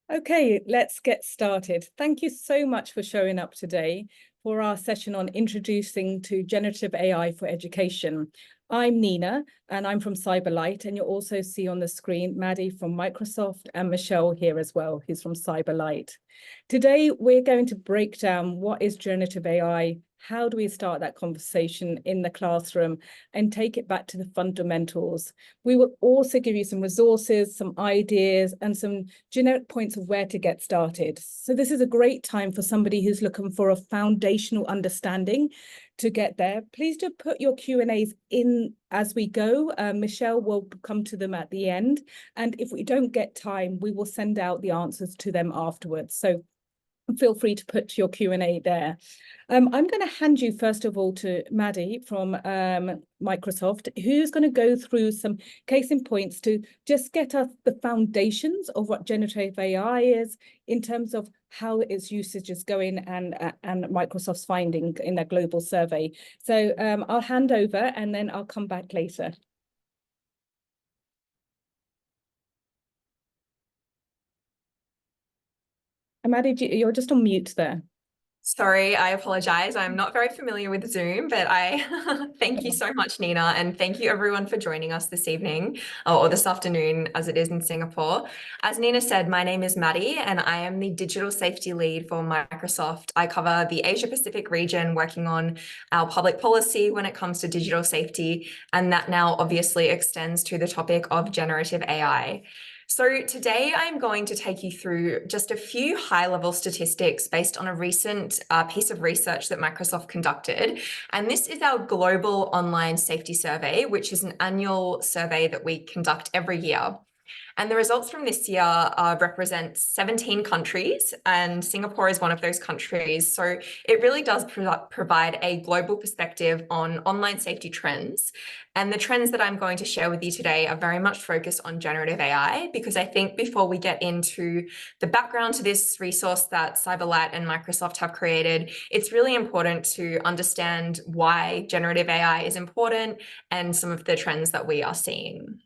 Okay, let's get started. Thank you so much for showing up today for our session on introducing to generative AI for education. I'm Nina, and I'm from Cyberlite, and you'll also see on the screen Maddie from Microsoft and Michelle here as well, who's from Cyberlite. Today, we're going to break down what is generative AI, how do we start that conversation in the classroom and take it back to the fundamentals. We will also give you some resources, some ideas, and some generic points of where to get started. So this is a great time for somebody who's looking for a foundational understanding to get there. Please do put your Q&As in as we go. Michelle will come to them at the end. And if we don't get time, we will send out the answers to them afterwards. So feel free to put your Q&A there. I'm going to hand you, first of all, to Maddie from Microsoft, who's going to go through some case in points to just get us the foundations of what generative AI is in terms of how its usage is going and Microsoft's finding in their global survey. So I'll hand over and then I'll come back later. Maddie, you're just on mute there. Sorry, I apologize. I'm not very familiar with Zoom, but I thank you so much, Nina, and thank you everyone for joining us this evening or this afternoon as it is in Singapore. As Nina said, my name is Maddie and I am the digital safety lead for Microsoft. I cover the Asia Pacific region, working on our public policy when it comes to digital safety, and that now obviously extends to the topic of generative AI. So today I'm going to take you through just a few high-level statistics based on a recent piece of research that Microsoft conducted. And this is our global online safety survey, which is an annual survey that we conduct every year. And the results from this year represent 17 countries, and Singapore is one of those countries. So it really does provide a global perspective on online safety trends. And the trends that I'm going to share with you today are very much focused on generative AI, because I think before we get into the background to this resource that Cyberlite and Microsoft have created, it's really important to understand why generative AI is important and some of the trends that we are seeing.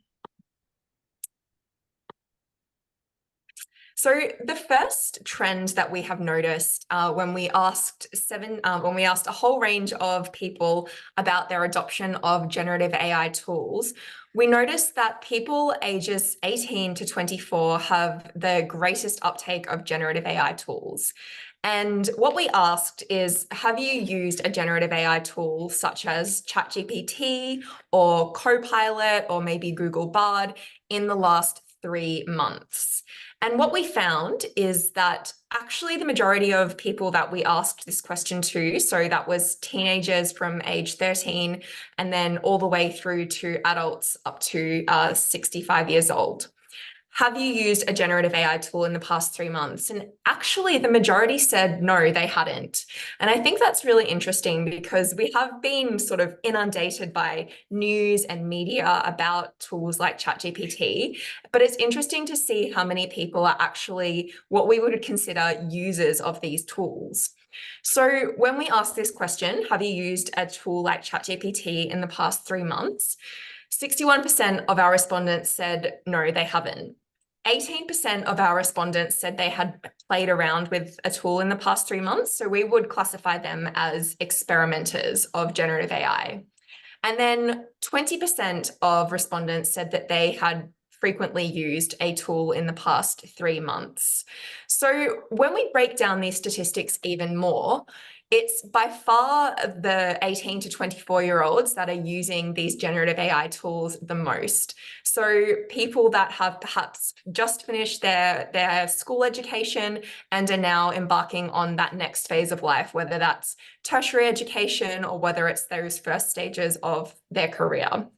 So the first trend that we have noticed when we asked a whole range of people about their adoption of generative AI tools, we noticed that people ages 18 to 24 have the greatest uptake of generative AI tools. And what we asked is, have you used a generative AI tool such as ChatGPT or Copilot or maybe Google Bard in the last 3 months? And what we found is that actually the majority of people that we asked this question to, so that was teenagers from age 13 and then all the way through to adults up to 65 years old. Have you used a generative AI tool in the past 3 months? And actually the majority said no, they hadn't. And I think that's really interesting because we have been sort of inundated by news and media about tools like ChatGPT, but it's interesting to see how many people are actually what we would consider users of these tools. So when we asked this question, have you used a tool like ChatGPT in the past 3 months? 61% of our respondents said no, they haven't. 18% of our respondents said they had played around with a tool in the past 3 months. So we would classify them as experimenters of generative AI. And then 20% of respondents said that they had frequently used a tool in the past 3 months. So when we break down these statistics even more, it's by far the 18 to 24-year-olds that are using these generative AI tools the most. So people that have perhaps just finished their school education and are now embarking on that next phase of life, whether that's tertiary education or whether it's those first stages of their career.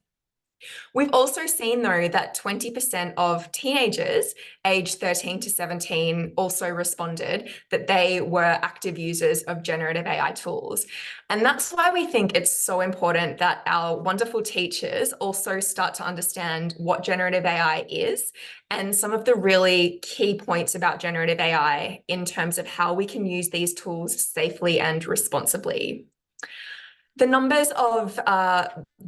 We've also seen, though, that 20% of teenagers aged 13 to 17 also responded that they were active users of generative AI tools. And that's why we think it's so important that our wonderful teachers also start to understand what generative AI is and some of the really key points about generative AI in terms of how we can use these tools safely and responsibly. The numbers of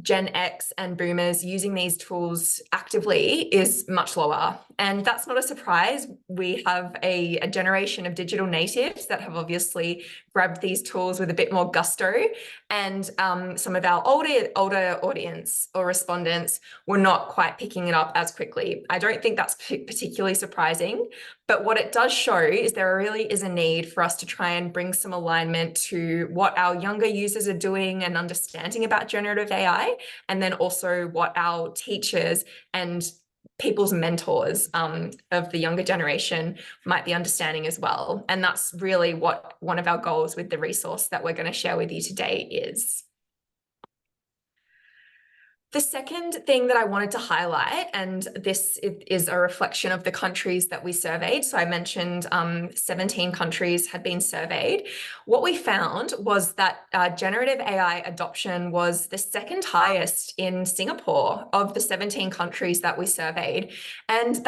Gen X and boomers using these tools actively is much lower. And that's not a surprise. We have a generation of digital natives that have obviously grabbed these tools with a bit more gusto. And some of our older audience or respondents were not quite picking it up as quickly. I don't think that's particularly surprising. But what it does show is there really is a need for us to try and bring some alignment to what our younger users are doing and understanding about generative AI, and then also what our teachers and people's mentors of the younger generation might be understanding as well. And that's really what one of our goals with the resource that we're going to share with you today is. The second thing that I wanted to highlight, and this is a reflection of the countries that we surveyed. So I mentioned 17 countries had been surveyed. What we found was that generative AI adoption was the second highest in Singapore of the 17 countries that we surveyed. And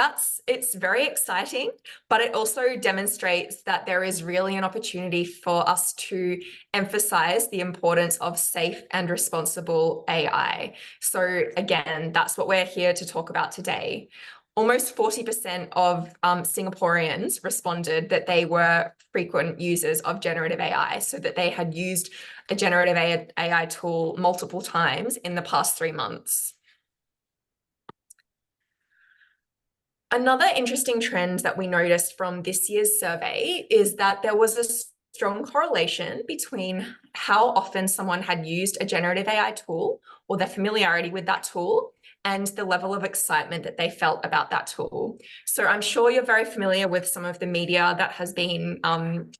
it's very exciting, but it also demonstrates that there is really an opportunity for us to emphasize the importance of safe and responsible AI. So again, that's what we're here to talk about today. Almost 40% of Singaporeans responded that they were frequent users of generative AI, so that they had used a generative AI tool multiple times in the past 3 months. Another interesting trend that we noticed from this year's survey is that there was a strong correlation between how often someone had used a generative AI tool or their familiarity with that tool and the level of excitement that they felt about that tool. So I'm sure you're very familiar with some of the media that has been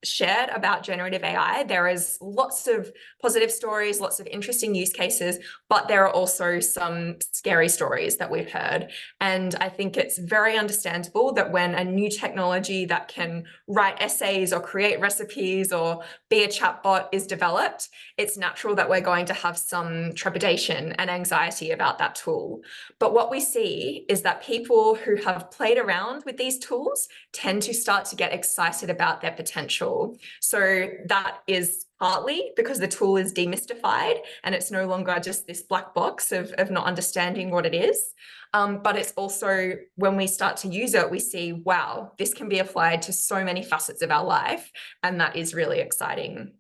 shared about generative AI. There is lots of positive stories, lots of interesting use cases, but there are also some scary stories that we've heard. And I think it's very understandable that when a new technology that can write essays or create recipes or be a chatbot is developed, it's natural that we're going to have some trepidation and anxiety about that tool. But what we see is that people who have played around with these tools tend to start to get excited about their potential. So that is partly because the tool is demystified and it's no longer just this black box of not understanding what it is. But it's also when we start to use it, we see, wow, this can be applied to so many facets of our life. And that is really exciting.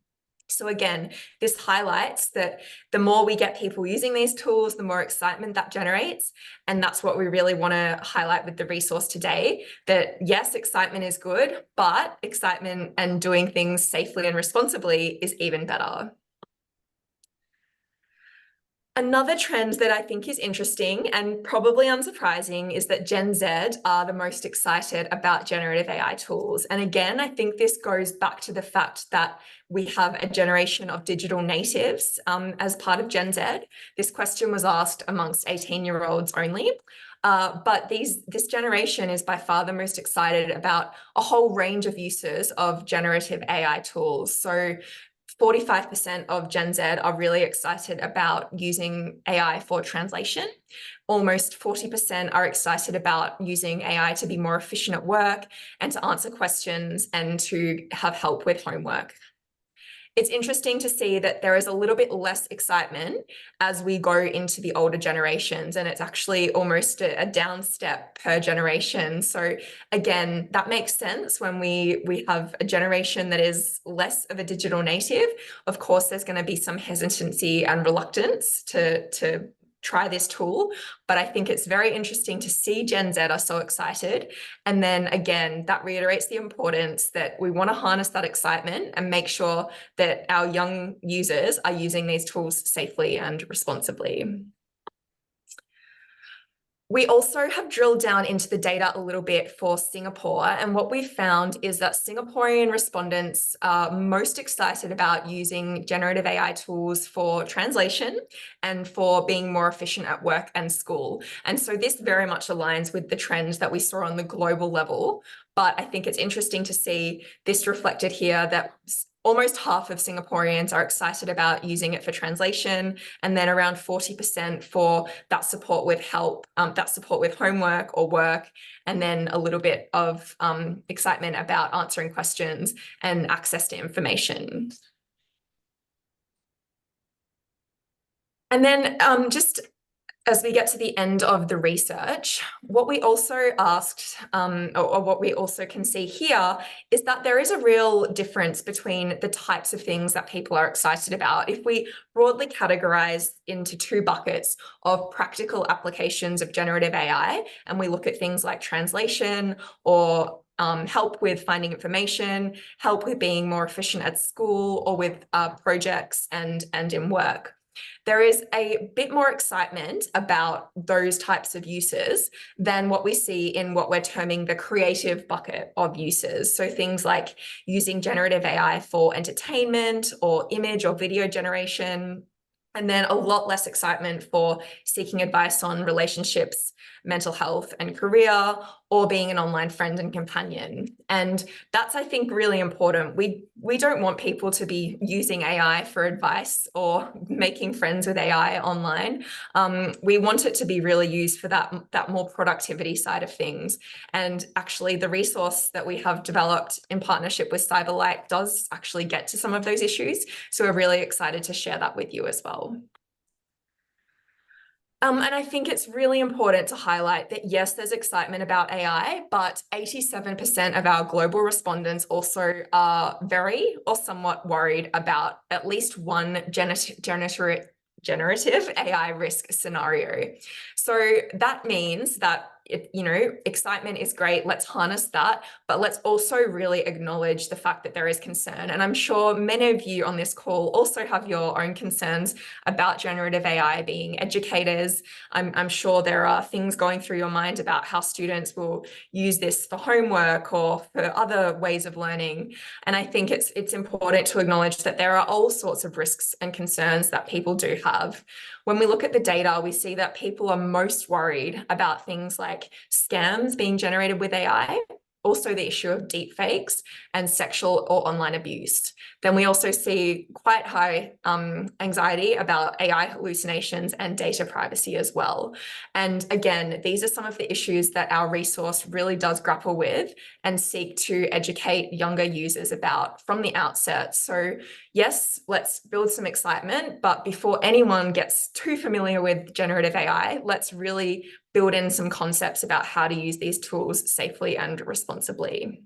So again, this highlights that the more we get people using these tools, the more excitement that generates. And that's what we really want to highlight with the resource today, that yes, excitement is good, but excitement and doing things safely and responsibly is even better. Another trend that I think is interesting and probably unsurprising is that Gen Z are the most excited about generative AI tools. And again, I think this goes back to the fact that we have a generation of digital natives as part of Gen Z. This question was asked amongst 18-year-olds only. But this generation is by far the most excited about a whole range of uses of generative AI tools. So 45% of Gen Z are really excited about using AI for translation. Almost 40% are excited about using AI to be more efficient at work and to answer questions and to have help with homework. It's interesting to see that there is a little bit less excitement as we go into the older generations, and it's actually almost a down step per generation. So again, that makes sense when we have a generation that is less of a digital native. Of course, there's going to be some hesitancy and reluctance to try this tool, but I think it's very interesting to see Gen Z are so excited. And then again, that reiterates the importance that we want to harness that excitement and make sure that our young users are using these tools safely and responsibly. We also have drilled down into the data a little bit for Singapore, and what we found is that Singaporean respondents are most excited about using generative AI tools for translation and for being more efficient at work and school. And so this very much aligns with the trends that we saw on the global level. But I think it's interesting to see this reflected here, that almost half of Singaporeans are excited about using it for translation, and then around 40% for that support with help, that support with homework or work, and then a little bit of excitement about answering questions and access to information. And then just as we get to the end of the research, what we also asked, or what we also can see here, is that there is a real difference between the types of things that people are excited about. If we broadly categorize into two buckets of practical applications of generative AI, and we look at things like translation or help with finding information, help with being more efficient at school or with projects and in work. There is a bit more excitement about those types of uses than what we see in what we're terming the creative bucket of uses. So things like using generative AI for entertainment or image or video generation, and then a lot less excitement for seeking advice on relationships, mental health, and career, or being an online friend and companion. And that's, I think, really important. We don't want people to be using AI for advice or making friends with AI online. We want it to be really used for that more productivity side of things. And actually, the resource that we have developed in partnership with Cyberlite does actually get to some of those issues. So we're really excited to share that with you as well. And I think it's really important to highlight that, yes, there's excitement about AI, but 87% of our global respondents also are very or somewhat worried about at least one generative AI risk scenario. So that means that, excitement is great. Let's harness that, but let's also really acknowledge the fact that there is concern. And I'm sure many of you on this call also have your own concerns about generative AI. Being educators, I'm sure there are things going through your mind about how students will use this for homework or for other ways of learning. And I think it's important to acknowledge that there are all sorts of risks and concerns that people do have. When we look at the data, we see that people are most worried about things like scams being generated with AI, also the issue of deepfakes and sexual or online abuse. Then we also see quite high anxiety about AI hallucinations and data privacy as well. And again, these are some of the issues that our resource really does grapple with and seek to educate younger users about from the outset. So yes, let's build some excitement, but before anyone gets too familiar with generative AI, let's really build in some concepts about how to use these tools safely and responsibly.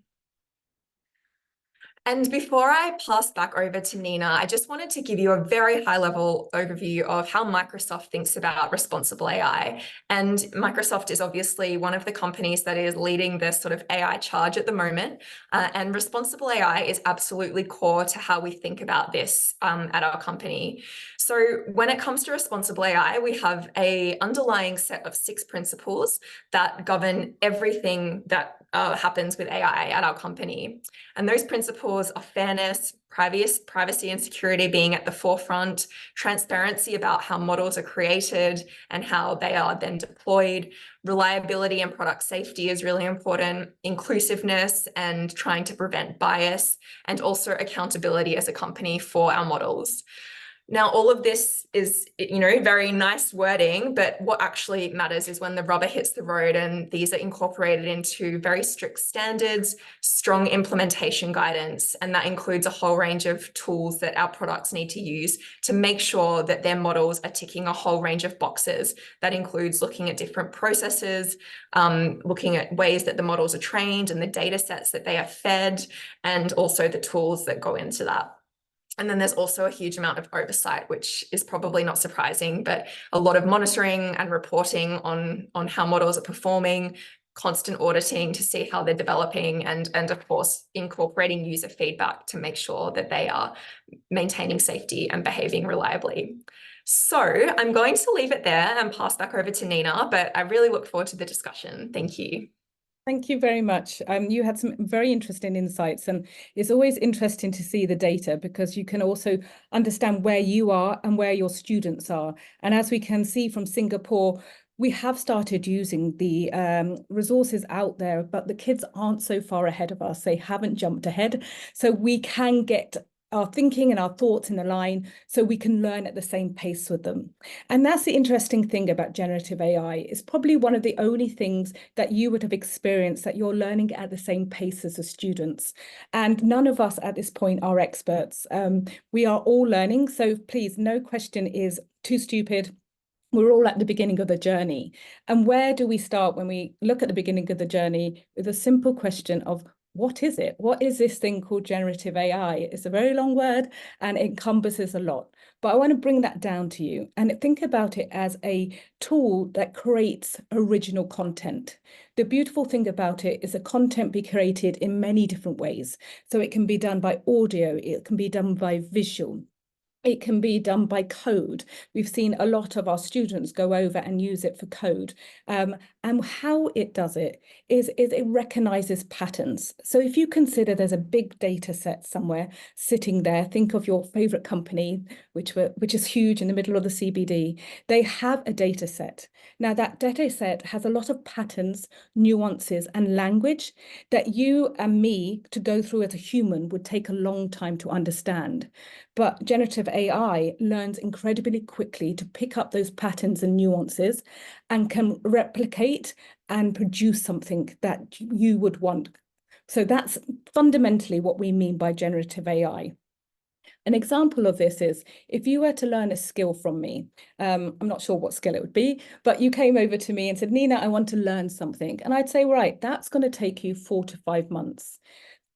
And before I pass back over to Nina, I just wanted to give you a very high-level overview of how Microsoft thinks about responsible AI. And Microsoft is obviously one of the companies that is leading this sort of AI charge at the moment. And responsible AI is absolutely core to how we think about this at our company. So when it comes to responsible AI, we have an underlying set of 6 principles that govern everything that happens with AI at our company. And those principles are fairness, privacy and security being at the forefront, transparency about how models are created and how they are then deployed, reliability and product safety is really important, inclusiveness and trying to prevent bias, and also accountability as a company for our models. Now, all of this is, very nice wording, but what actually matters is when the rubber hits the road and these are incorporated into very strict standards, strong implementation guidance, and that includes a whole range of tools that our products need to use to make sure that their models are ticking a whole range of boxes. That includes looking at different processes, looking at ways that the models are trained and the data sets that they are fed, and also the tools that go into that. And then there's also a huge amount of oversight, which is probably not surprising, but a lot of monitoring and reporting on how models are performing, constant auditing to see how they're developing, and of course, incorporating user feedback to make sure that they are maintaining safety and behaving reliably. So I'm going to leave it there and pass back over to Nina, but I really look forward to the discussion. Thank you. Thank you very much. You had some very interesting insights, and it's always interesting to see the data because you can also understand where you are and where your students are. And as we can see from Singapore, we have started using the resources out there, but the kids aren't so far ahead of us. They haven't jumped ahead. So we can get our thinking and our thoughts in a line so we can learn at the same pace with them. And that's the interesting thing about generative AI. It's probably one of the only things that you would have experienced that you're learning at the same pace as the students. And none of us at this point are experts. We are all learning. So please, no question is too stupid. We're all at the beginning of the journey. And where do we start when we look at the beginning of the journey? With a simple question of, what is it? What is this thing called generative AI? It's a very long word and it encompasses a lot. But I want to bring that down to you and think about it as a tool that creates original content. The beautiful thing about it is the content be created in many different ways. So it can be done by audio, it can be done by visual. It can be done by code. We've seen a lot of our students go over and use it for code. And how it does it is it recognizes patterns. So if you consider there's a big data set somewhere sitting there, think of your favorite company, which is huge in the middle of the CBD. They have a data set. Now that data set has a lot of patterns, nuances, and language that you and me to go through as a human would take a long time to understand. But generative AI learns incredibly quickly to pick up those patterns and nuances and can replicate and produce something that you would want. So that's fundamentally what we mean by generative AI. An example of this is if you were to learn a skill from me, I'm not sure what skill it would be, but you came over to me and said, Nina, I want to learn something. And I'd say, right, that's going to take you 4 to 5 months.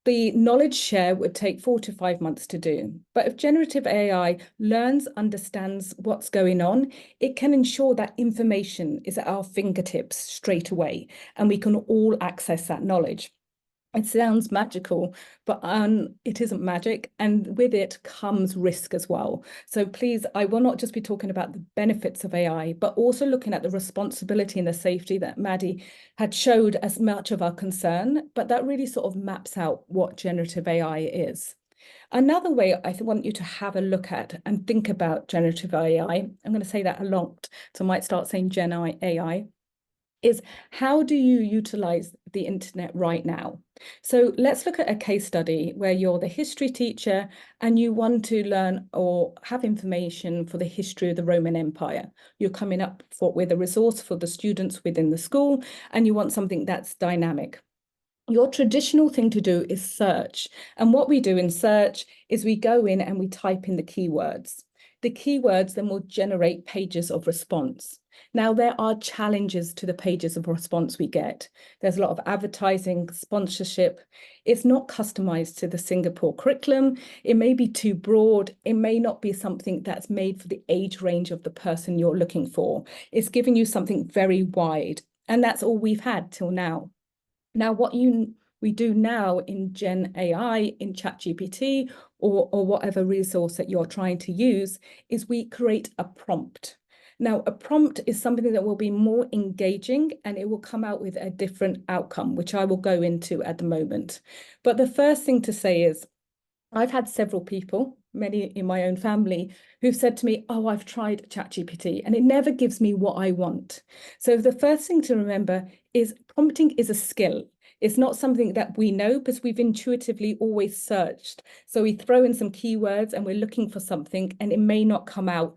The knowledge share would take 4 to 5 months to do. But if generative AI learns, understands what's going on, it can ensure that information is at our fingertips straight away, and we can all access that knowledge. It sounds magical, but it isn't magic. And with it comes risk as well. So please, I will not just be talking about the benefits of AI, but also looking at the responsibility and the safety that Maddie had showed as much of our concern, but that really sort of maps out what generative AI is. Another way I want you to have a look at and think about generative AI, I'm going to say that a lot, so I might start saying Gen AI, is how do you utilize the internet right now? So let's look at a case study where you're the history teacher and you want to learn or have information for the history of the Roman Empire. You're coming up with a resource for the students within the school and you want something that's dynamic. Your traditional thing to do is search. And what we do in search is we go in and we type in the keywords. The keywords then will generate pages of response. Now, there are challenges to the pages of response we get. There's a lot of advertising, sponsorship. It's not customized to the Singapore curriculum. It may be too broad. It may not be something that's made for the age range of the person you're looking for. It's giving you something very wide. And that's all we've had till now. Now, what we do now in Gen AI, in ChatGPT, or whatever resource that you're trying to use, is we create a prompt. Now, a prompt is something that will be more engaging and it will come out with a different outcome, which I will go into at the moment. But the first thing to say is, I've had several people, many in my own family, who've said to me, oh, I've tried ChatGPT and it never gives me what I want. So the first thing to remember is prompting is a skill. It's not something that we know because we've intuitively always searched. So we throw in some keywords and we're looking for something and it may not come out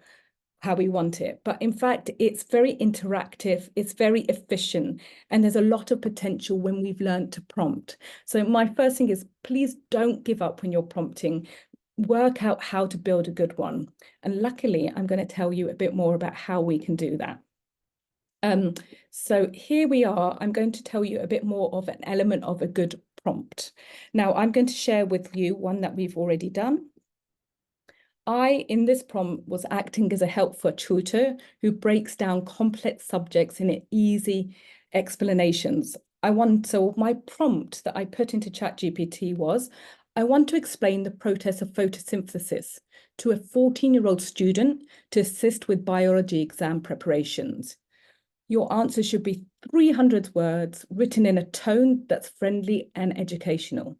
how we want it. But in fact, it's very interactive, it's very efficient, and there's a lot of potential when we've learned to prompt. So my first thing is, please don't give up when you're prompting. Work out how to build a good one. And luckily, I'm going to tell you a bit more about how we can do that. So here we are. I'm going to tell you a bit more of an element of a good prompt. Now, I'm going to share with you one that we've already done. In this prompt, was acting as a helpful tutor who breaks down complex subjects in easy explanations. So my prompt that I put into ChatGPT was, I want to explain the process of photosynthesis to a 14-year-old student to assist with biology exam preparations. Your answer should be 300 words written in a tone that's friendly and educational.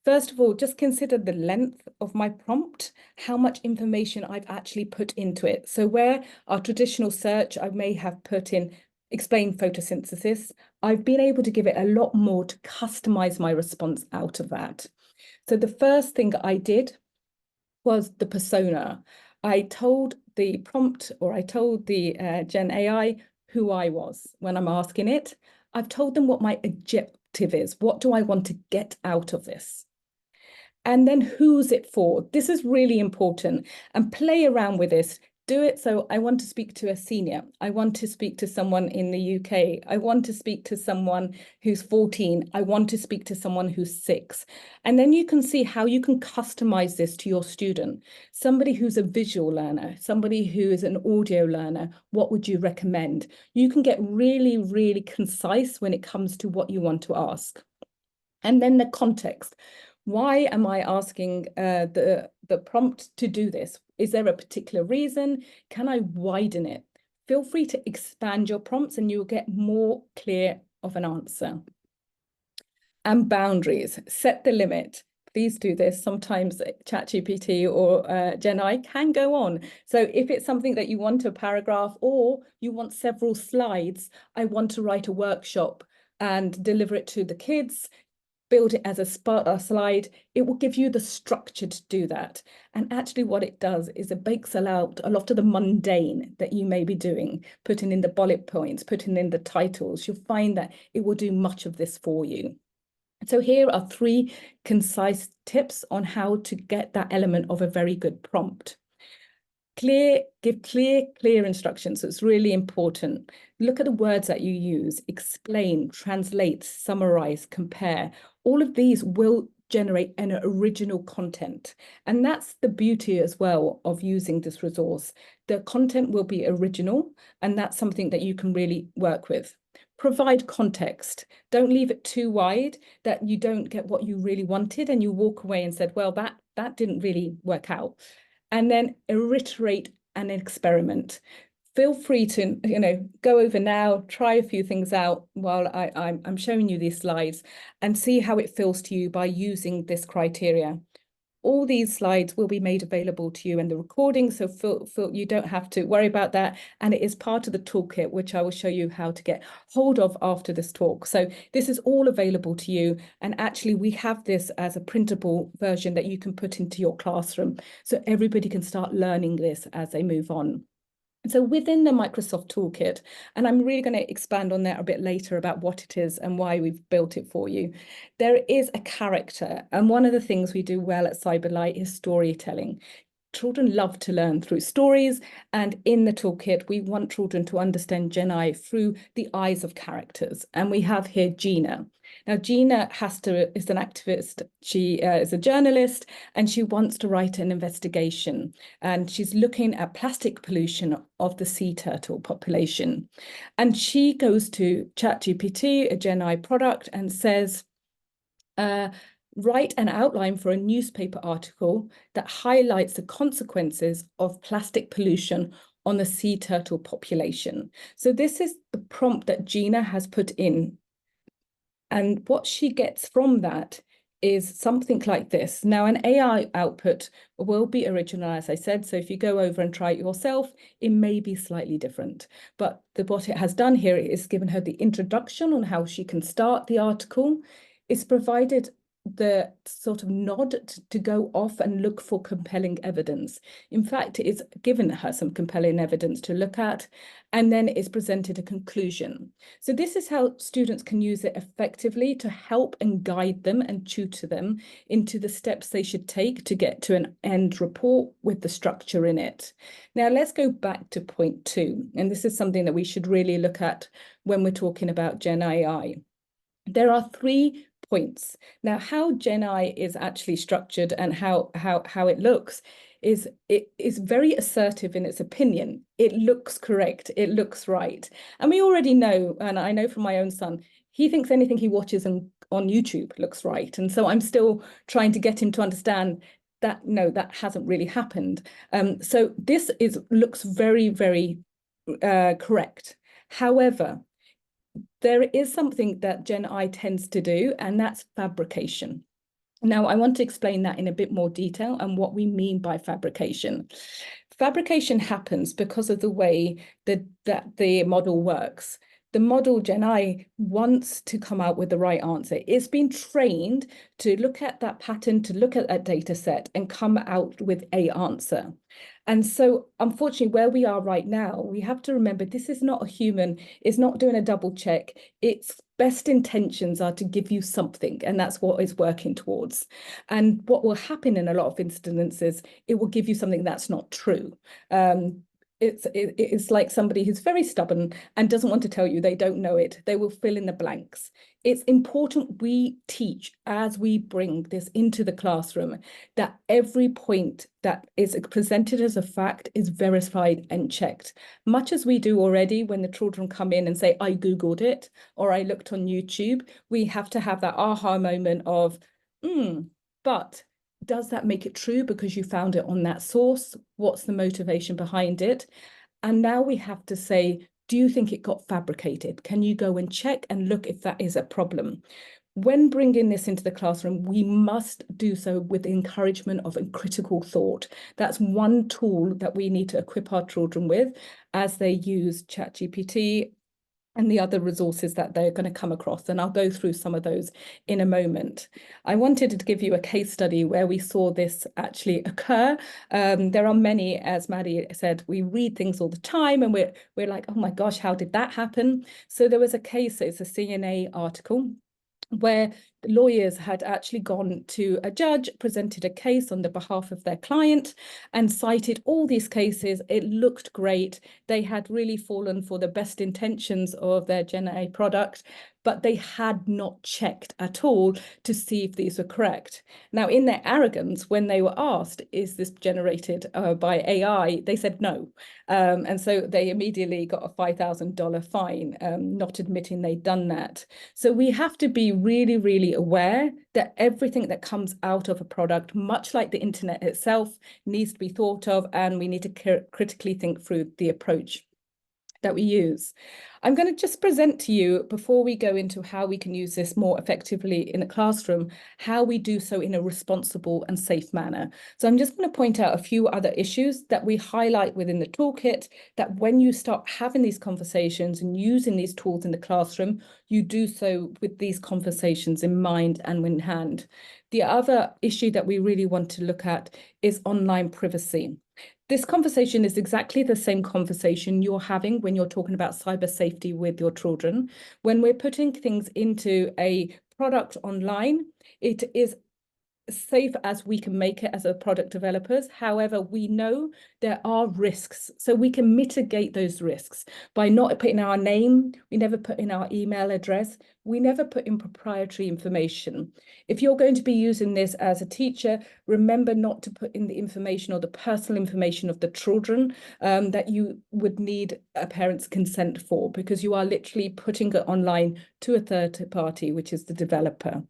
First of all, just consider the length of my prompt, how much information I've actually put into it. So where our traditional search, I may have put in explain photosynthesis, I've been able to give it a lot more to customize my response out of that. So the first thing I did was the persona. I told the prompt, or I told the Gen AI who I was when I'm asking it. I've told them what my objective is. What do I want to get out of this? And then who's it for? This is really important, and play around with this. Do it. So I want to speak to a senior. I want to speak to someone in the UK. I want to speak to someone who's 14. I want to speak to someone who's 6. And then you can see how you can customize this to your student. Somebody who's a visual learner, somebody who is an audio learner, what would you recommend? You can get really, really concise when it comes to what you want to ask. And then the context. Why am I asking the prompt to do this? Is there a particular reason? Can I widen it? Feel free to expand your prompts and you'll get more clear of an answer. And boundaries, set the limit. Please do this. Sometimes ChatGPT or Gen AI can go on. So if it's something that you want a paragraph or you want several slides, I want to write a workshop and deliver it to the kids, build it as a slide, it will give you the structure to do that. And actually what it does is it bakes out a lot of the mundane that you may be doing, putting in the bullet points, putting in the titles. You'll find that it will do much of this for you. So here are 3 concise tips on how to get that element of a very good prompt. Give clear instructions. So it's really important. Look at the words that you use, explain, translate, summarize, compare. All of these will generate an original content. And that's the beauty as well of using this resource. The content will be original, and that's something that you can really work with. Provide context. Don't leave it too wide that you don't get what you really wanted and you walk away and said, well, that didn't really work out. And then iterate and experiment. Feel free to, go over now, try a few things out while I'm showing you these slides and see how it feels to you by using this criteria. All these slides will be made available to you in the recording, so you don't have to worry about that. And it is part of the toolkit, which I will show you how to get hold of after this talk. So this is all available to you. And actually, we have this as a printable version that you can put into your classroom, so everybody can start learning this as they move on. So within the Microsoft Toolkit, and I'm really going to expand on that a bit later about what it is and why we've built it for you, there is a character. And one of the things we do well at Cyberlite is storytelling. Children love to learn through stories, and in the toolkit, we want children to understand Gen AI through the eyes of characters. And we have here Gina. Now, Gina is an activist. She is a journalist, and she wants to write an investigation. And she's looking at plastic pollution of the sea turtle population. And she goes to ChatGPT, a Gen AI product, and says, write an outline for a newspaper article that highlights the consequences of plastic pollution on the sea turtle population. So this is the prompt that Gina has put in. And what she gets from that is something like this. Now, an AI output will be original, as I said. So if you go over and try it yourself, it may be slightly different. But what it has done here is given her the introduction on how she can start the article. It's provided the sort of nod to go off and look for compelling evidence. In fact, it's given her some compelling evidence to look at, and then it's presented a conclusion. So this is how students can use it effectively to help and guide them and tutor them into the steps they should take to get to an end report with the structure in it. Now, let's go back to point 2, and this is something that we should really look at when we're talking about Gen AI. There are 3 points. Now, how Gen AI is actually structured and how it looks is it is very assertive in its opinion. It looks correct. It looks right. And we already know, and I know from my own son, he thinks anything he watches on YouTube looks right. And so I'm still trying to get him to understand that, no, that hasn't really happened. So this looks very, very correct. However, there is something that Gen AI tends to do, and that's fabrication. Now, I want to explain that in a bit more detail and what we mean by fabrication. Fabrication happens because of the way that the model works. The model Gen AI wants to come out with the right answer. It's been trained to look at that pattern, to look at that data set and come out with a answer. And so unfortunately, where we are right now, we have to remember this is not a human, it's not doing a double check. Its best intentions are to give you something, and that's what it's working towards. And what will happen in a lot of instances, it will give you something that's not true. It's like somebody who's very stubborn and doesn't want to tell you they don't know it. They will fill in the blanks. It's important we teach as we bring this into the classroom that every point that is presented as a fact is verified and checked, much as we do already when the children come in and say, I Googled it, or I looked on YouTube. We have to have that aha moment of, but does that make it true because you found it on that source? What's the motivation behind it? And now we have to say, do you think it got fabricated? Can you go and check and look if that is a problem? When bringing this into the classroom, we must do so with the encouragement of a critical thought. That's one tool that we need to equip our children with as they use ChatGPT and the other resources that they're going to come across. And I'll go through some of those in a moment. I wanted to give you a case study where we saw this actually occur. There are many, as Maddie said, we read things all the time and we're like, oh my gosh, how did that happen? So there was a case, it's a CNA article, where the lawyers had actually gone to a judge, presented a case on the behalf of their client and cited all these cases. It looked great. They had really fallen for the best intentions of their Gen AI product, but they had not checked at all to see if these were correct. Now, in their arrogance, when they were asked, is this generated by AI, they said no. And so they immediately got a $5,000 fine, not admitting they'd done that. So we have to be really, really aware that everything that comes out of a product, much like the internet itself, needs to be thought of, and we need to critically think through the approach that we use. I'm going to just present to you, before we go into how we can use this more effectively in the classroom, how we do so in a responsible and safe manner. So I'm just going to point out a few other issues that we highlight within the toolkit, that when you start having these conversations and using these tools in the classroom, you do so with these conversations in mind and in hand. The other issue that we really want to look at is online privacy. This conversation is exactly the same conversation you're having when you're talking about cyber safety with your children. When we're putting things into a product online, it is safe as we can make it as a product developers. However, we know there are risks, so we can mitigate those risks by not putting our name. We never put in our email address. We never put in proprietary information. If you're going to be using this as a teacher, remember not to put in the information or the personal information of the children that you would need a parent's consent for, because you are literally putting it online to a third party, which is the developer.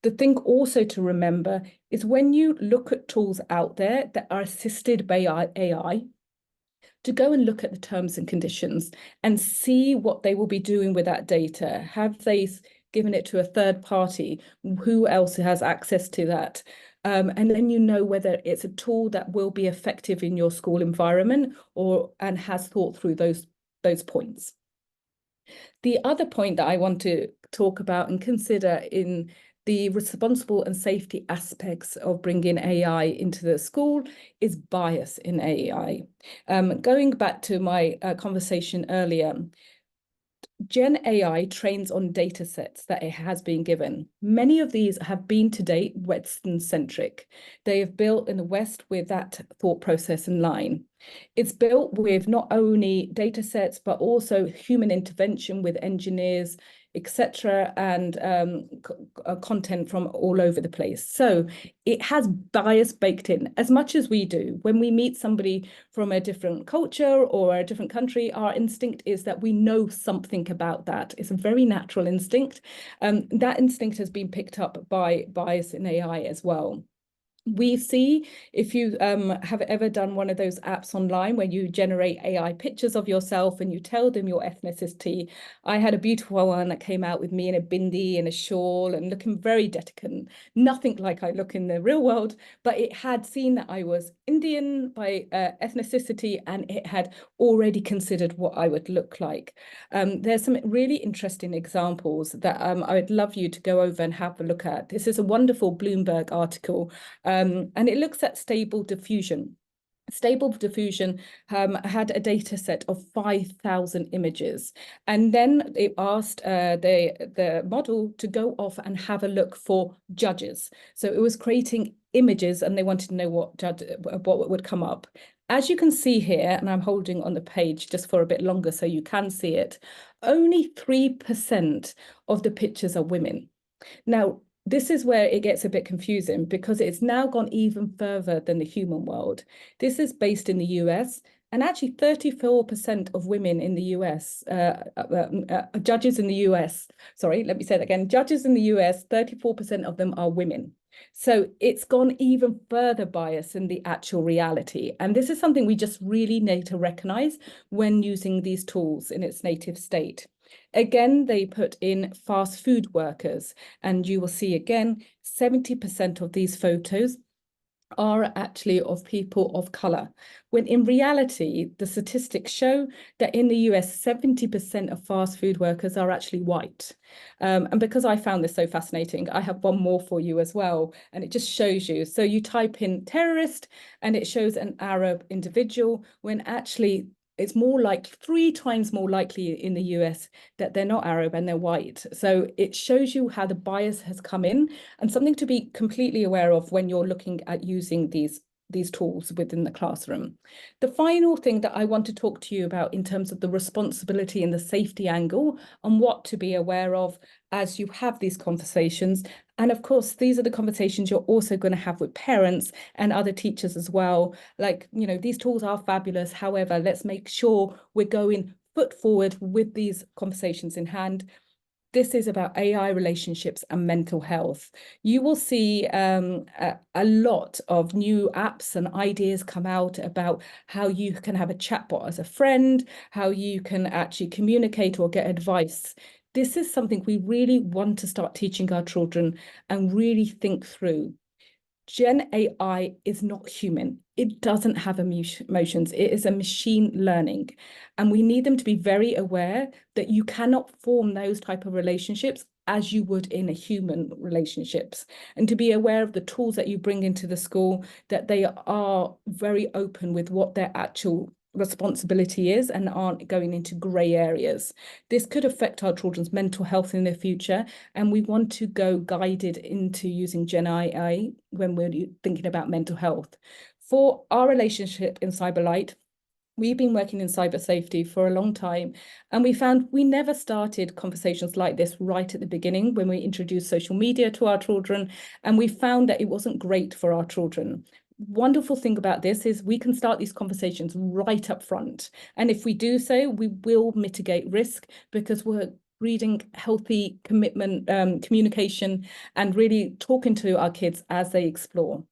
The thing also to remember is when you look at tools out there that are assisted by AI, to go and look at the terms and conditions and see what they will be doing with that data. Have they given it to a third party? Who else has access to that? And then you know whether it's a tool that will be effective in your school environment and has thought through those points. The other point that I want to talk about and consider in the responsible and safety aspects of bringing AI into the school is bias in AI. Going back to my conversation earlier, Gen AI trains on data sets that it has been given. Many of these have been to date Western-centric. They have built in the West with that thought process in line. It's built with not only data sets, but also human intervention with engineers, etc., and content from all over the place. So it has bias baked in as much as we do. When we meet somebody from a different culture or a different country, our instinct is that we know something about that. It's a very natural instinct. That instinct has been picked up by bias in AI as well. We see, if you have ever done one of those apps online where you generate AI pictures of yourself and you tell them your ethnicity. I had a beautiful one that came out with me in a bindi and a shawl and looking very delicate, nothing like I look in the real world, but it had seen that I was Indian by ethnicity, and it had already considered what I would look like. There's some really interesting examples that I would love you to go over and have a look at. This is a wonderful Bloomberg article. And it looks at stable diffusion. Stable diffusion had a data set of 5,000 images. And then it asked the model to go off and have a look for judges. So it was creating images and they wanted to know what would come up. As you can see here, and I'm holding on the page just for a bit longer so you can see it, only 3% of the pictures are women. Now, this is where it gets a bit confusing because it's now gone even further than the human world. This is based in the US, and actually 34% of women in the US, judges in the US, sorry, let me say that again, judges in the US, 34% of them are women. So it's gone even further bias than the actual reality. And this is something we just really need to recognize when using these tools in its native state. Again, they put in fast food workers, and you will see again, 70% of these photos are actually of people of color, when in reality, the statistics show that in the US, 70% of fast food workers are actually white. And because I found this so fascinating, I have one more for you as well, and it just shows you. So you type in terrorist, and it shows an Arab individual, when actually it's more like 3 times more likely in the US that they're not Arab and they're white. So it shows you how the bias has come in, and something to be completely aware of when you're looking at using these tools within the classroom. The final thing that I want to talk to you about in terms of the responsibility and the safety angle and what to be aware of as you have these conversations. And of course, these are the conversations you're also going to have with parents and other teachers as well. Like, you know, these tools are fabulous. However, let's make sure we're going foot forward with these conversations in hand. This is about AI relationships and mental health. You will see a lot of new apps and ideas come out about how you can have a chatbot as a friend, how you can actually communicate or get advice. This is something we really want to start teaching our children and really think through. Gen AI is not human. It doesn't have emotions. It is a machine learning. And we need them to be very aware that you cannot form those type of relationships as you would in a human relationships. And to be aware of the tools that you bring into the school, that they are very open with what their actual responsibility is and aren't going into grey areas. This could affect our children's mental health in the future, and we want to go guided into using Gen AI when we're thinking about mental health. For our relationship in Cyberlite, we've been working in cyber safety for a long time, and we found we never started conversations like this right at the beginning when we introduced social media to our children, and we found that it wasn't great for our children. Wonderful thing about this is we can start these conversations right up front. And if we do so, we will mitigate risk because we're breeding healthy commitment, communication, and really talking to our kids as they explore.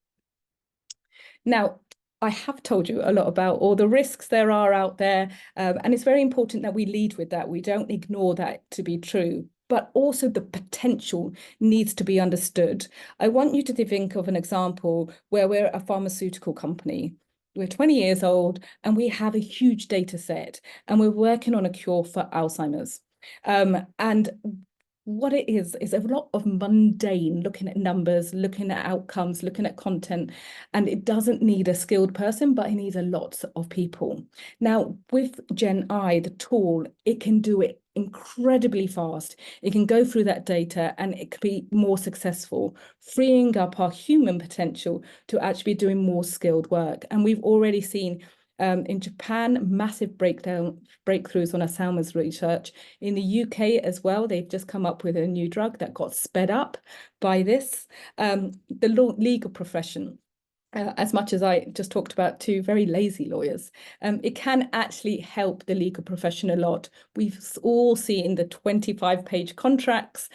Now, I have told you a lot about all the risks there are out there, and it's very important that we lead with that. We don't ignore that to be true, but also the potential needs to be understood. I want you to think of an example where we're a pharmaceutical company. We're 20 years old and we have a huge data set and we're working on a cure for Alzheimer's. And what it is a lot of mundane, looking at numbers, looking at outcomes, looking at content, and it doesn't need a skilled person, but it needs a lot of people. Now, with Gen AI, the tool, it can do it incredibly fast. It can go through that data and it could be more successful, freeing up our human potential to actually be doing more skilled work. And we've already seen in Japan, massive breakthroughs on Alzheimer's research. In the UK as well, they've just come up with a new drug that got sped up by this. The legal profession, as much as I just talked about two very lazy lawyers, it can actually help the legal profession a lot. We've all seen the 25-page contracts,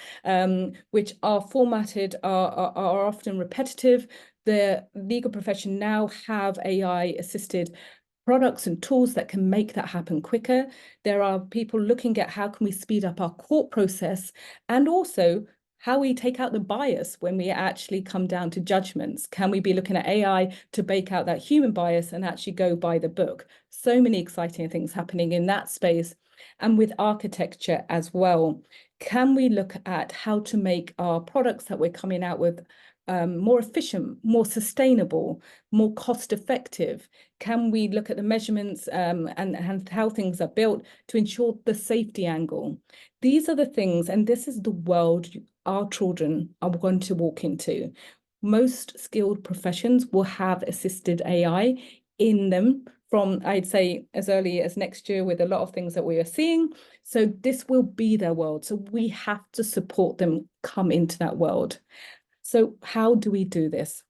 which are formatted, are often repetitive. the legal profession now have AI assisted products and tools that can make that happen quicker. There are people looking at how can we speed up our court process, and also how we take out the bias when we actually come down to judgments. Can we be looking at AI to bake out that human bias and actually go by the book? So many exciting things happening in that space. And with architecture as well, can we look at how to make our products that we're coming out with more efficient, more sustainable, more cost effective? Can we look at the measurements and how things are built to ensure the safety angle? These are the things, and this is the world our children are going to walk into. Most skilled professions will have assisted AI in them from, I'd say, as early as next year with a lot of things that we are seeing. So this will be their world. So we have to support them come into that world. So how do we do this?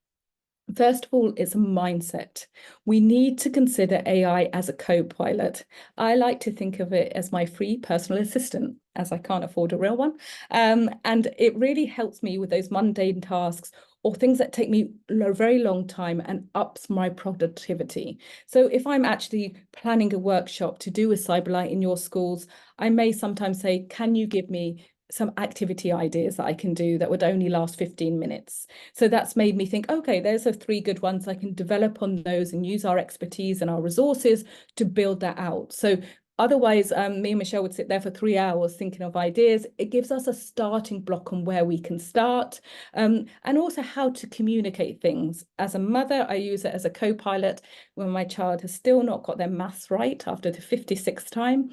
First of all, it's a mindset. We need to consider AI as a co-pilot. I like to think of it as my free personal assistant, as I can't afford a real one. And it really helps me with those mundane tasks or things that take me a very long time and ups my productivity. So if I'm actually planning a workshop to do with Cyberlite in your schools, I may sometimes say, can you give me some activity ideas that I can do that would only last 15 minutes. So that's made me think, okay, there's 3 good ones. I can develop on those and use our expertise and our resources to build that out. So otherwise, me and Michelle would sit there for 3 hours thinking of ideas. It gives us a starting block on where we can start, and also how to communicate things. As a mother, I use it as a co-pilot when my child has still not got their maths right after the 56th time.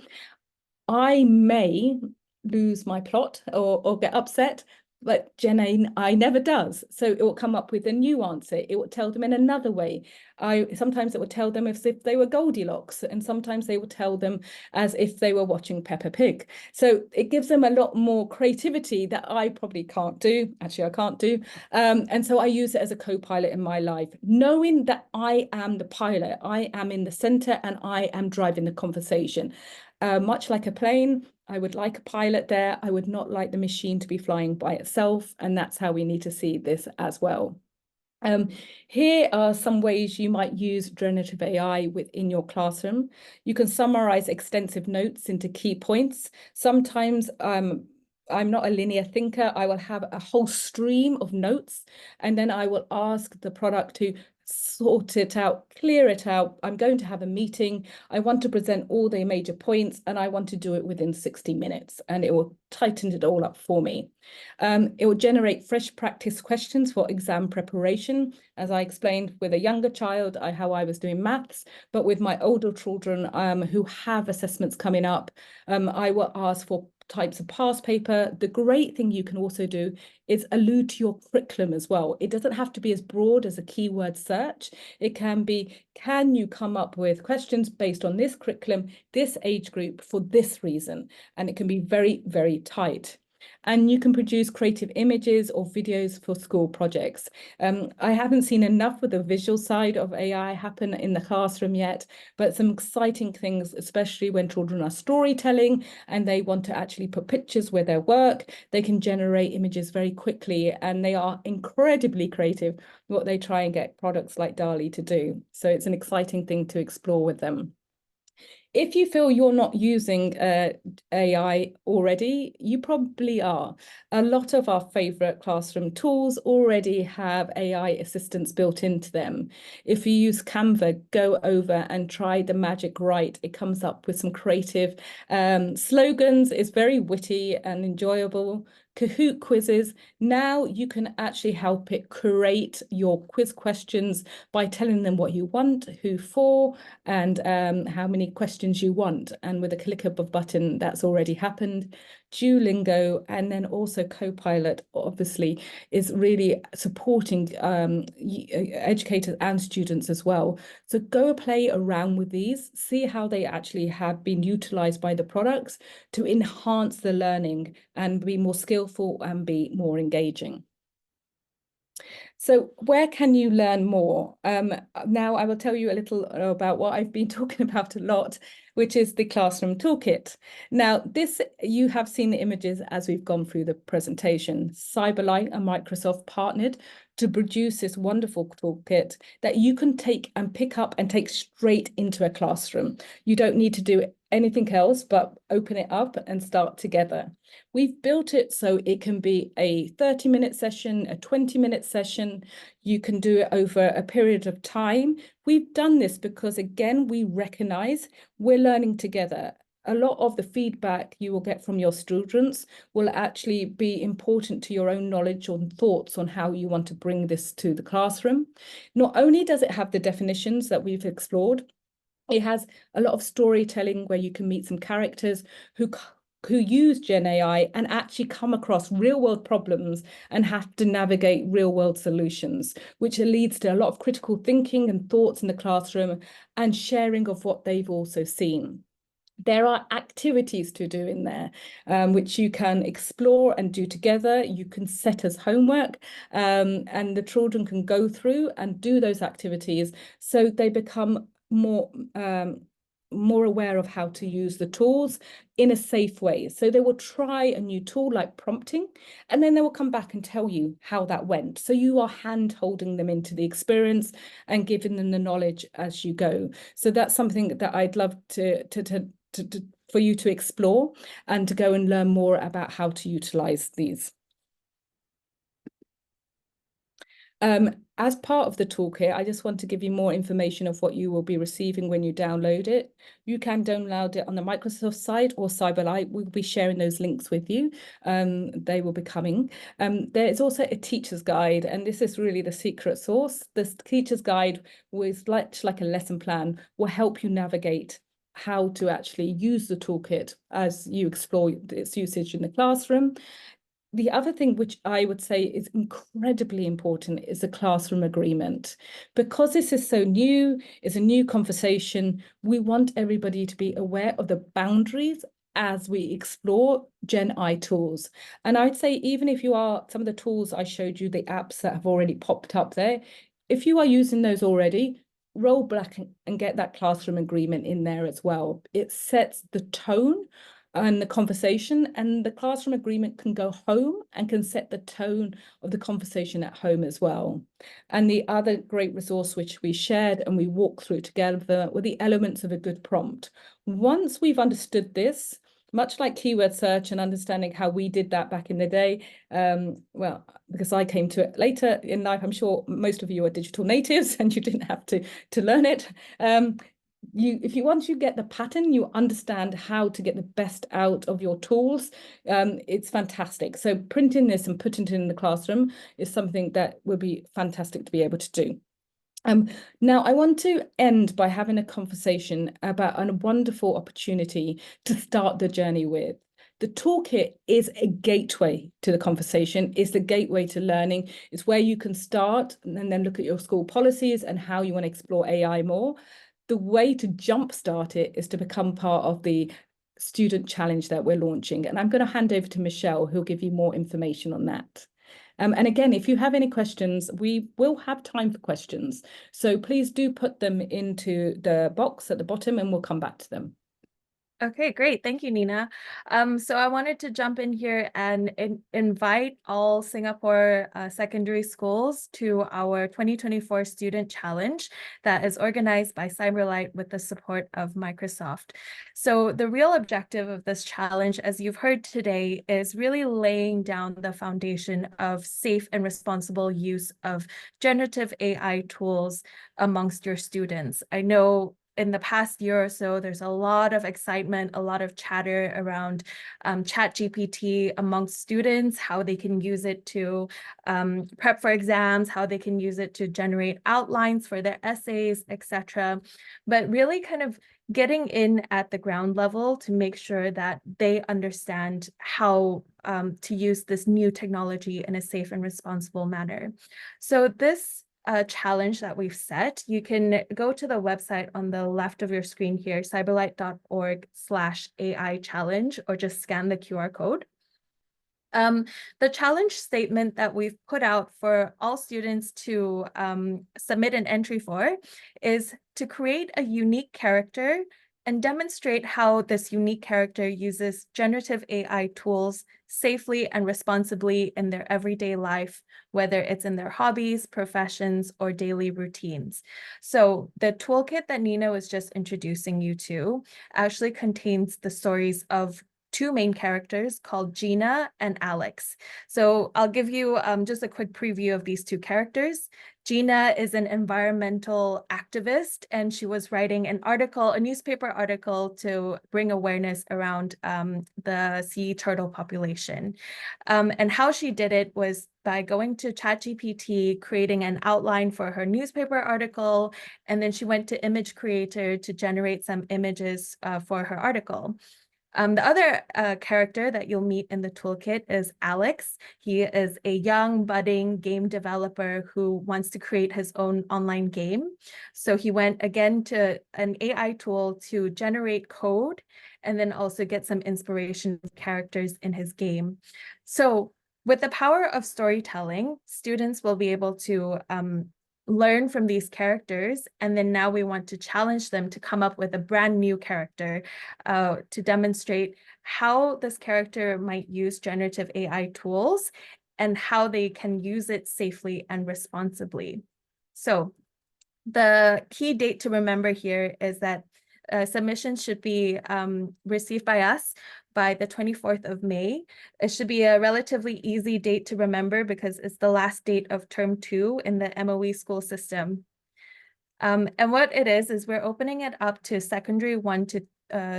I may lose my plot or get upset, but Gen AI never does. So it will come up with a new answer. It will tell them in another way. Sometimes it will tell them as if they were Goldilocks, and sometimes they will tell them as if they were watching Peppa Pig. So it gives them a lot more creativity that I probably can't do. Actually, I can't do. And so I use it as a co-pilot in my life, knowing that I am the pilot, I am in the center, and I am driving the conversation. Much like a plane, I would like a pilot there. I would not like the machine to be flying by itself. And that's how we need to see this as well. Here are some ways you might use generative AI within your classroom. You can summarize extensive notes into key points. Sometimes I'm not a linear thinker. I will have a whole stream of notes, and then I will ask the product to sort it out, clear it out. I'm going to have a meeting. I want to present all the major points, and I want to do it within 60 minutes, and it will tighten it all up for me. It will generate fresh practice questions for exam preparation. As I explained with a younger child, how I was doing maths, but with my older children who have assessments coming up, I will ask for types of past paper. The great thing you can also do is allude to your curriculum as well. It doesn't have to be as broad as a keyword search. It can be, can you come up with questions based on this curriculum, this age group for this reason? And it can be very, very tight. And you can produce creative images or videos for school projects. I haven't seen enough with the visual side of AI happen in the classroom yet, but some exciting things, especially when children are storytelling and they want to actually put pictures with their work. They can generate images very quickly, and they are incredibly creative what they try and get products like DALL-E to do. So it's an exciting thing to explore with them. If you feel you're not using AI already, you probably are. A lot of our favorite classroom tools already have AI assistants built into them. If you use Canva, go over and try the magic write. It comes up with some creative slogans. It's very witty and enjoyable. Kahoot quizzes. Now you can actually help it create your quiz questions by telling them what you want, who for, and how many questions you want. And with a click of a button, that's already happened. Duolingo, and then also Copilot, obviously, is really supporting educators and students as well. So go play around with these, see how they actually have been utilized by the products to enhance the learning and be more skillful and be more engaging. So where can you learn more? Now I will tell you a little about what I've been talking about a lot, which is the Classroom Toolkit. Now, this, you have seen the images as we've gone through the presentation. Cyberlite and Microsoft partnered to produce this wonderful toolkit that you can take and pick up and take straight into a classroom. You don't need to do anything else but open it up and start together. We've built it so it can be a 30-minute session, a 20-minute session. You can do it over a period of time. We've done this because, again, we recognize we're learning together. A lot of the feedback you will get from your students will actually be important to your own knowledge or thoughts on how you want to bring this to the classroom. Not only does it have the definitions that we've explored, it has a lot of storytelling where you can meet some characters who use Gen AI and actually come across real world problems and have to navigate real world solutions, which leads to a lot of critical thinking and thoughts in the classroom and sharing of what they've also seen. There are activities to do in there, which you can explore and do together. You can set as homework, and the children can go through and do those activities so they become more aware of how to use the tools in a safe way. So they will try a new tool like prompting, and then they will come back and tell you how that went. So you are hand-holding them into the experience and giving them the knowledge as you go. So that's something that I'd love for you to explore and to go and learn more about how to utilize these. As part of the toolkit, I just want to give you more information of what you will be receiving when you download it. You can download it on the Microsoft site or Cyberlite. We'll be sharing those links with you. They will be coming. There is also a teacher's guide, and this is really the secret sauce. This teacher's guide, with like a lesson plan, will help you navigate how to actually use the toolkit as you explore its usage in the classroom. The other thing which I would say is incredibly important is the classroom agreement. Because this is so new, it's a new conversation, we want everybody to be aware of the boundaries as we explore Gen AI tools. And I'd say even if you are, some of the tools I showed you, the apps that have already popped up there, if you are using those already, roll back and get that classroom agreement in there as well. It sets the tone and the conversation, and the classroom agreement can go home and can set the tone of the conversation at home as well. And the other great resource which we shared and we walked through together were the elements of a good prompt. Once we've understood this, much like keyword search and understanding how we did that back in the day, well, because I came to it later in life, I'm sure most of you are digital natives and you didn't have to learn it. Once you get the pattern, you understand how to get the best out of your tools. It's fantastic. So printing this and putting it in the classroom is something that would be fantastic to be able to do. Now, I want to end by having a conversation about a wonderful opportunity to start the journey with. The toolkit is a gateway to the conversation. It's the gateway to learning. It's where you can start and then look at your school policies and how you want to explore AI more. The way to jumpstart it is to become part of the student challenge that we're launching. And I'm going to hand over to Michelle, who'll give you more information on that. And again, if you have any questions, we will have time for questions. So please do put them into the box at the bottom and we'll come back to them. Okay, great. Thank you, Nina. So I wanted to jump in here and invite all Singapore secondary schools to our 2024 Student Challenge that is organized by Cyberlite with the support of Microsoft. So the real objective of this challenge, as you've heard today, is really laying down the foundation of safe and responsible use of generative AI tools amongst your students. I know in the past year or so, there's a lot of excitement, a lot of chatter around ChatGPT amongst students, how they can use it to prep for exams, how they can use it to generate outlines for their essays, etc. But really kind of getting in at the ground level to make sure that they understand how to use this new technology in a safe and responsible manner. So this challenge that we've set, you can go to the website on the left of your screen here, cyberlite.org/AI challenge, or just scan the QR code. The challenge statement that we've put out for all students to submit an entry for is to create a unique character and demonstrate how this unique character uses generative AI tools safely and responsibly in their everyday life, whether it's in their hobbies, professions, or daily routines. So the toolkit that Nina was just introducing you to actually contains the stories of two main characters called Gina and Alex. So I'll give you just a quick preview of these two characters. Gina is an environmental activist, and she was writing an article, a newspaper article, to bring awareness around the sea turtle population. And how she did it was by going to ChatGPT, creating an outline for her newspaper article, and then she went to Image Creator to generate some images for her article. The other character that you'll meet in the toolkit is Alex. He is a young, budding game developer who wants to create his own online game. So he went again to an AI tool to generate code and then also get some inspiration of characters in his game. So with the power of storytelling, students will be able to learn from these characters, and then now we want to challenge them to come up with a brand new character to demonstrate how this character might use generative AI tools and how they can use it safely and responsibly. So the key date to remember here is that submissions should be received by us by the 24th of May. It should be a relatively easy date to remember because it's the last date of term 2 in the MOE school system. And what it is we're opening it up to secondary 1 to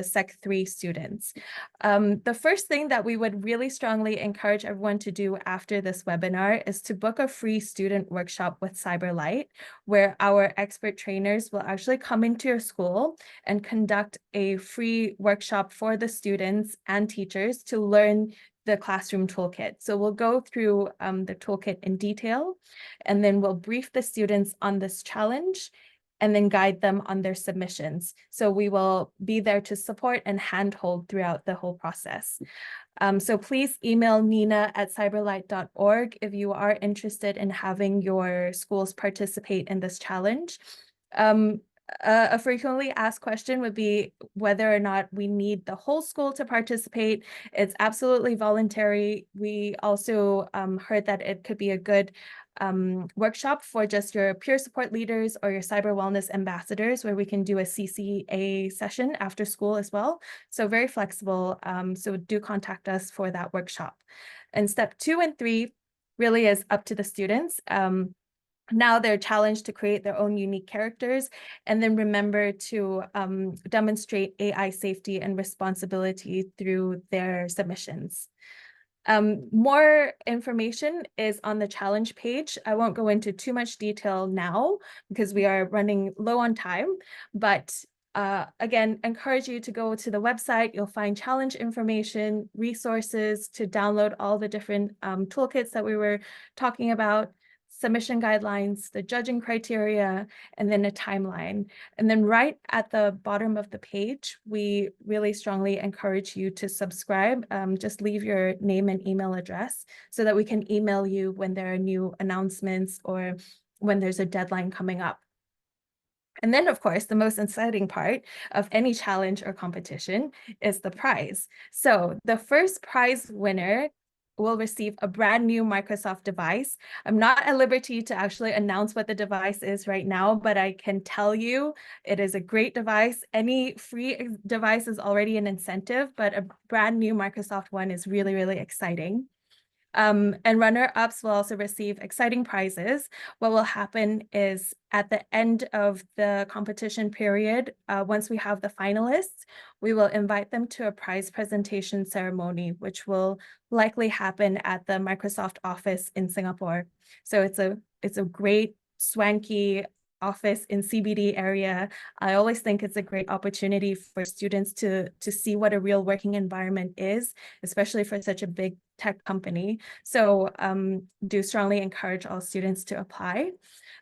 Sec 3 students. The first thing that we would really strongly encourage everyone to do after this webinar is to book a free student workshop with Cyberlite, where our expert trainers will actually come into your school and conduct a free workshop for the students and teachers to learn the classroom toolkit. So we'll go through the toolkit in detail, and then we'll brief the students on this challenge and then guide them on their submissions. So we will be there to support and handhold throughout the whole process. So please email nina@cyberlite.org if you are interested in having your schools participate in this challenge. A frequently asked question would be whether or not we need the whole school to participate. It's absolutely voluntary. We also heard that it could be a good workshop for just your peer support leaders or your cyber wellness ambassadors, where we can do a CCA session after school as well. So very flexible. So do contact us for that workshop. And step 2 and 3 really is up to the students. Now they're challenged to create their own unique characters, and then remember to demonstrate AI safety and responsibility through their submissions. More information is on the challenge page. I won't go into too much detail now because we are running low on time, but again, encourage you to go to the website. You'll find challenge information, resources to download all the different toolkits that we were talking about, submission guidelines, the judging criteria, and then a timeline. And then right at the bottom of the page, we really strongly encourage you to subscribe. Just leave your name and email address so that we can email you when there are new announcements or when there's a deadline coming up. And then, of course, the most exciting part of any challenge or competition is the prize. So the first prize winner will receive a brand new Microsoft device. I'm not at liberty to actually announce what the device is right now, but I can tell you it is a great device. Any free device is already an incentive, but a brand new Microsoft one is really, really exciting. And runner-ups will also receive exciting prizes. What will happen is at the end of the competition period, once we have the finalists, we will invite them to a prize presentation ceremony, which will likely happen at the Microsoft office in Singapore. So it's a great, swanky office in CBD area. I always think it's a great opportunity for students to see what a real working environment is, especially for such a big tech company. So do strongly encourage all students to apply.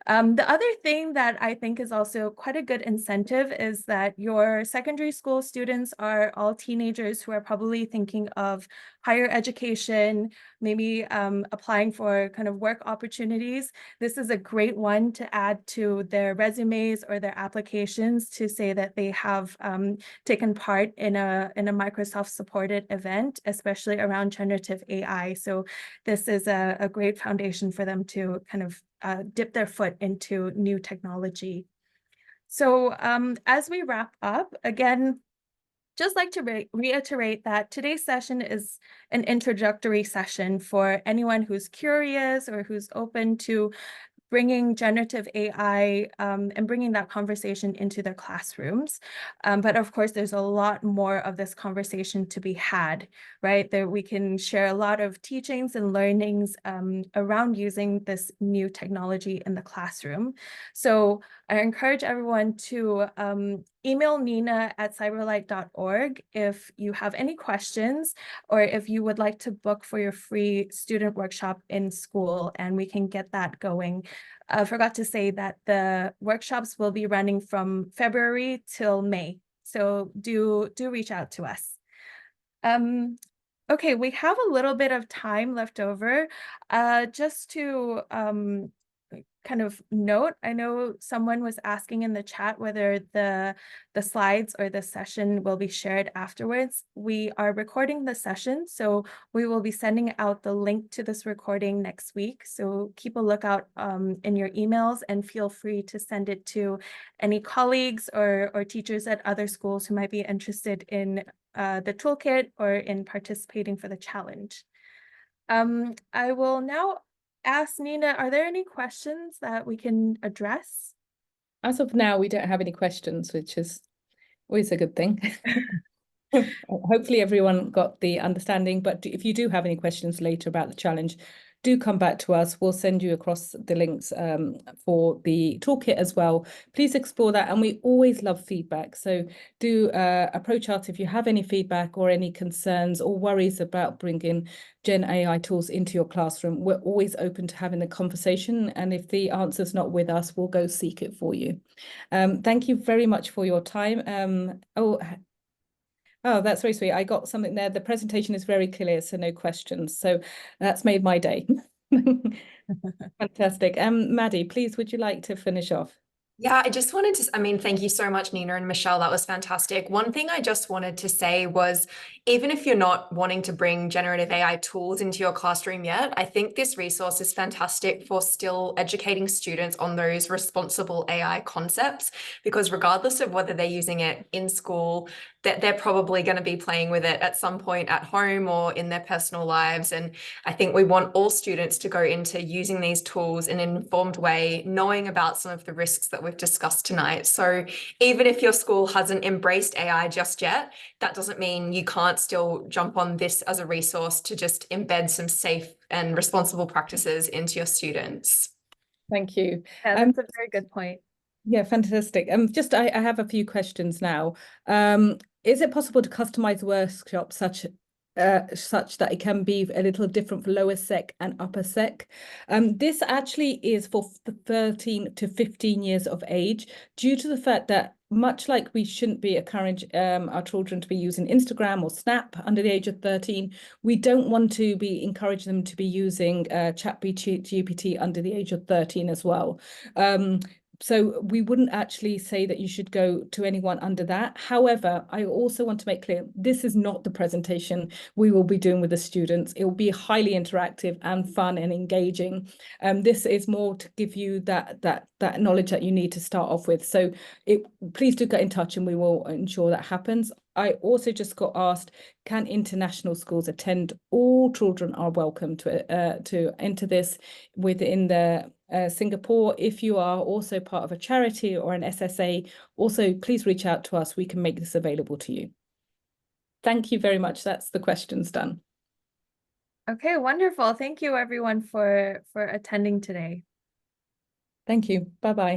The other thing that I think is also quite a good incentive is that your secondary school students are all teenagers who are probably thinking of higher education, maybe applying for kind of work opportunities. This is a great one to add to their resumes or their applications to say that they have taken part in a Microsoft supported event, especially around generative AI. So this is a great foundation for them to kind of dip their foot into new technology. So as we wrap up, again, just like to reiterate that today's session is an introductory session for anyone who's curious or who's open to bringing generative AI and bringing that conversation into their classrooms. But of course, there's a lot more of this conversation to be had, right? That we can share a lot of teachings and learnings around using this new technology in the classroom. So I encourage everyone to email Nina at cyberlite.org if you have any questions or if you would like to book for your free student workshop in school, and we can get that going. I forgot to say that the workshops will be running from February till May. So do reach out to us. Okay, we have a little bit of time left over. Just to kind of note, I know someone was asking in the chat whether the slides or the session will be shared afterwards. We are recording the session, so we will be sending out the link to this recording next week. So keep a lookout in your emails and feel free to send it to any colleagues or teachers at other schools who might be interested in the toolkit or in participating for the challenge. I will now ask Nina, are there any questions that we can address? As of now, we don't have any questions, which is always a good thing. Hopefully everyone got the understanding, but if you do have any questions later about the challenge, do come back to us. We'll send you across the links for the toolkit as well. Please explore that, and we always love feedback. So do approach us if you have any feedback or any concerns or worries about bringing Gen AI tools into your classroom. We're always open to having a conversation, and if the answer's not with us, we'll go seek it for you. Thank you very much for your time. Oh, that's very sweet. I got something there. The presentation is very clear, so no questions. So that's made my day. Fantastic. Maddie, please, would you like to finish off? Yeah, I just wanted to, thank you so much, Nina and Michelle. That was fantastic. One thing I just wanted to say was, even if you're not wanting to bring generative AI tools into your classroom yet, I think this resource is fantastic for still educating students on those responsible AI concepts, because regardless of whether they're using it in school, that they're probably going to be playing with it at some point at home or in their personal lives. And I think we want all students to go into using these tools in an informed way, knowing about some of the risks that we've discussed tonight. So even if your school hasn't embraced AI just yet, that doesn't mean you can't still jump on this as a resource to just embed some safe and responsible practices into your students. Thank you. Yeah, that's a very good point. Yeah, fantastic. I have a few questions now. Is it possible to customize workshops such that it can be a little different for lower sec and upper sec? This actually is for the 13 to 15 years of age, due to the fact that much like we shouldn't be encouraging our children to be using Instagram or Snap under the age of 13, we don't want to be encouraging them to be using ChatGPT under the age of 13 as well. So we wouldn't actually say that you should go to anyone under that. However, I also want to make clear, this is not the presentation we will be doing with the students. It will be highly interactive and fun and engaging. This is more to give you that knowledge that you need to start off with. So please do get in touch and we will ensure that happens. I also just got asked, can international schools attend? All children are welcome to enter this within the Singapore. If you are also part of a charity or an SSA, also please reach out to us. We can make this available to you. Thank you very much. That's the questions done. Okay, wonderful. Thank you everyone for attending today. Thank you. Bye-bye.